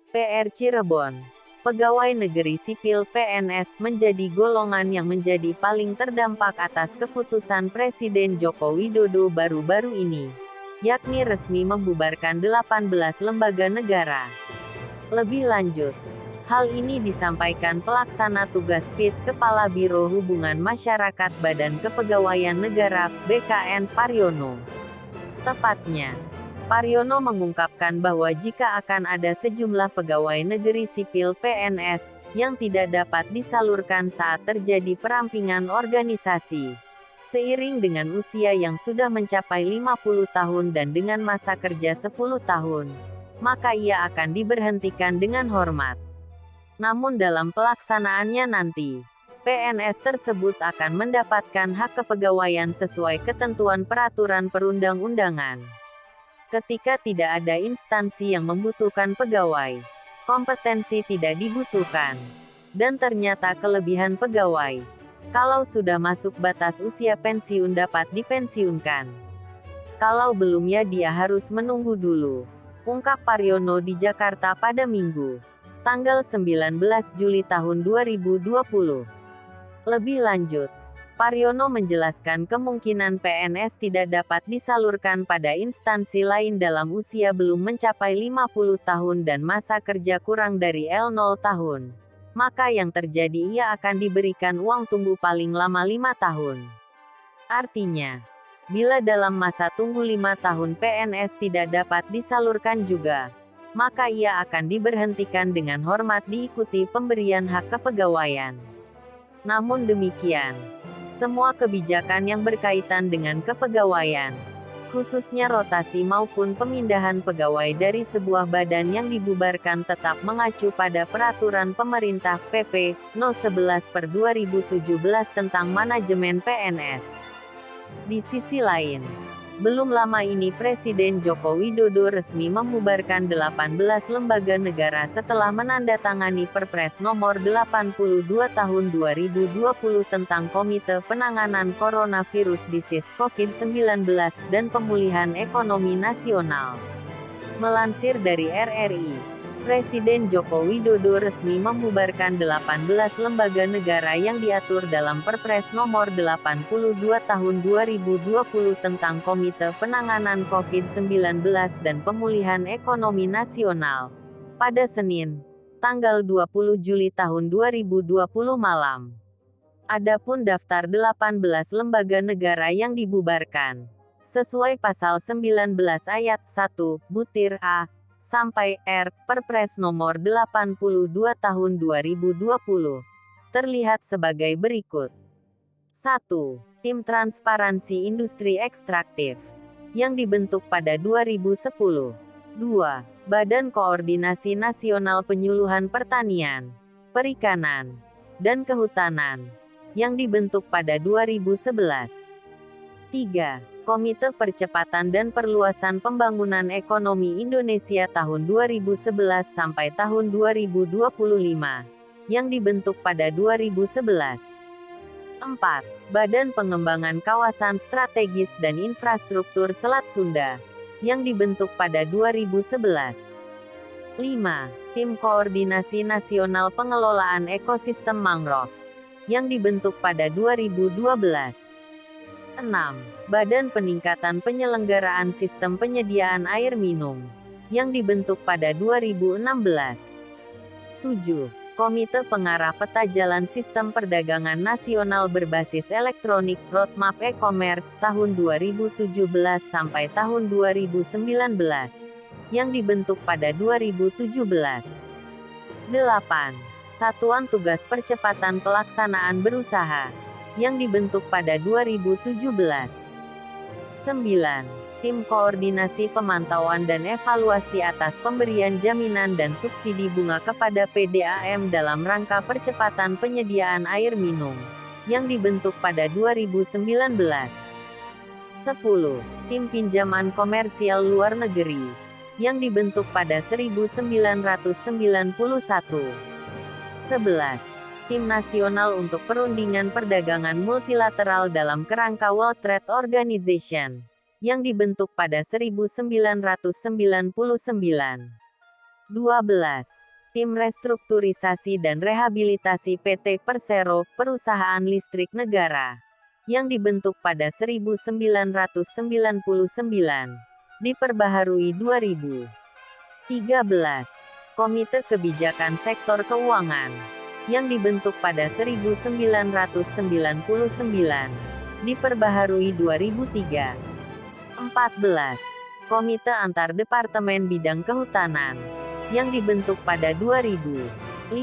PR Cirebon. Pegawai negeri sipil (PNS) menjadi golongan yang menjadi paling terdampak atas keputusan Presiden Joko Widodo baru-baru ini, yakni resmi membubarkan 18 lembaga negara. Lebih lanjut, hal ini disampaikan pelaksana tugas PIT Kepala Biro Hubungan Masyarakat Badan Kepegawaian Negara (BKN) Paryono. Tepatnya, Paryono mengungkapkan bahwa jika akan ada sejumlah pegawai negeri sipil (PNS) yang tidak dapat disalurkan saat terjadi perampingan organisasi, seiring dengan usia yang sudah mencapai 50 tahun dan dengan masa kerja 10 tahun, maka ia akan diberhentikan dengan hormat. Namun dalam pelaksanaannya nanti, PNS tersebut akan mendapatkan hak kepegawaian sesuai ketentuan peraturan perundang-undangan. Ketika tidak ada instansi yang membutuhkan pegawai, kompetensi tidak dibutuhkan, dan ternyata kelebihan pegawai, kalau sudah masuk batas usia pensiun dapat dipensiunkan. Kalau belum ya dia harus menunggu dulu, ungkap Paryono di Jakarta pada Minggu, tanggal 19 Juli tahun 2020. Lebih lanjut, Paryono menjelaskan kemungkinan PNS tidak dapat disalurkan pada instansi lain dalam usia belum mencapai 50 tahun dan masa kerja kurang dari L0 tahun. Maka yang terjadi ia akan diberikan uang tunggu paling lama 5 tahun. Artinya, bila dalam masa tunggu 5 tahun PNS tidak dapat disalurkan juga, maka ia akan diberhentikan dengan hormat diikuti pemberian hak kepegawaian. Namun demikian, semua kebijakan yang berkaitan dengan kepegawaian, khususnya rotasi maupun pemindahan pegawai dari sebuah badan yang dibubarkan tetap mengacu pada peraturan pemerintah PP No. 11/2017 tentang manajemen PNS. Di sisi lain, belum lama ini Presiden Joko Widodo resmi membubarkan 18 lembaga negara setelah menandatangani Perpres Nomor 82 Tahun 2020 tentang Komite Penanganan Coronavirus Disease COVID-19 dan Pemulihan Ekonomi Nasional. Melansir dari RRI, Presiden Joko Widodo resmi membubarkan 18 lembaga negara yang diatur dalam Perpres Nomor 82 Tahun 2020 tentang Komite Penanganan COVID-19 dan Pemulihan Ekonomi Nasional, pada Senin, tanggal 20 Juli tahun 2020 malam. Adapun daftar 18 lembaga negara yang dibubarkan, sesuai pasal 19 ayat 1, butir A, sampai R, Perpres Nomor 82 Tahun 2020, terlihat sebagai berikut. 1. Tim Transparansi Industri Ekstraktif, yang dibentuk pada 2010. 2. Badan Koordinasi Nasional Penyuluhan Pertanian, Perikanan, dan Kehutanan, yang dibentuk pada 2011. 3. Komite Percepatan dan Perluasan Pembangunan Ekonomi Indonesia tahun 2011 sampai tahun 2025, yang dibentuk pada 2011. 4. Badan Pengembangan Kawasan Strategis dan Infrastruktur Selat Sunda, yang dibentuk pada 2011. 5. Tim Koordinasi Nasional Pengelolaan Ekosistem Mangrove, yang dibentuk pada 2012. 6. Badan Peningkatan Penyelenggaraan Sistem Penyediaan Air Minum, yang dibentuk pada 2016. 7. Komite Pengarah Peta Jalan Sistem Perdagangan Nasional Berbasis Elektronik Roadmap E-Commerce tahun 2017 sampai tahun 2019, yang dibentuk pada 2017. 8. Satuan Tugas Percepatan Pelaksanaan Berusaha, yang dibentuk pada 2017. 9. Tim Koordinasi Pemantauan dan Evaluasi atas pemberian jaminan dan subsidi bunga kepada PDAM dalam rangka percepatan penyediaan air minum, yang dibentuk pada 2019. 10. Tim Pinjaman Komersial Luar Negeri, yang dibentuk pada 1991. 11. Tim Nasional untuk Perundingan Perdagangan Multilateral dalam kerangka World Trade Organization, yang dibentuk pada 1999. 12. Tim Restrukturisasi dan Rehabilitasi PT Persero, perusahaan listrik negara, yang dibentuk pada 1999, diperbaharui 2013. Komite Kebijakan Sektor Keuangan, yang dibentuk pada 1999, diperbaharui 2003. 14. Komite Antar Departemen Bidang Kehutanan, yang dibentuk pada 2015.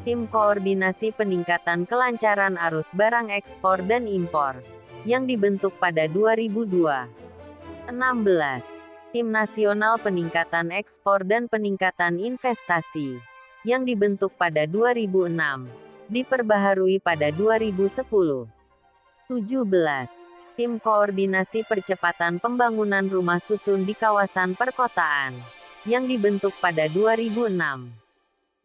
Tim Koordinasi Peningkatan Kelancaran Arus Barang Ekspor dan Impor, yang dibentuk pada 2002. 16. Tim Nasional Peningkatan Ekspor dan Peningkatan Investasi, yang dibentuk pada 2006, diperbaharui pada 2010. 17. Tim Koordinasi Percepatan Pembangunan Rumah Susun di Kawasan Perkotaan, yang dibentuk pada 2006.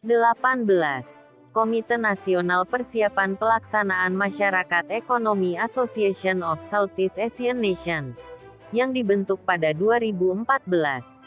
18. Komite Nasional Persiapan Pelaksanaan Masyarakat Ekonomi Association of Southeast Asian Nations, yang dibentuk pada 2014.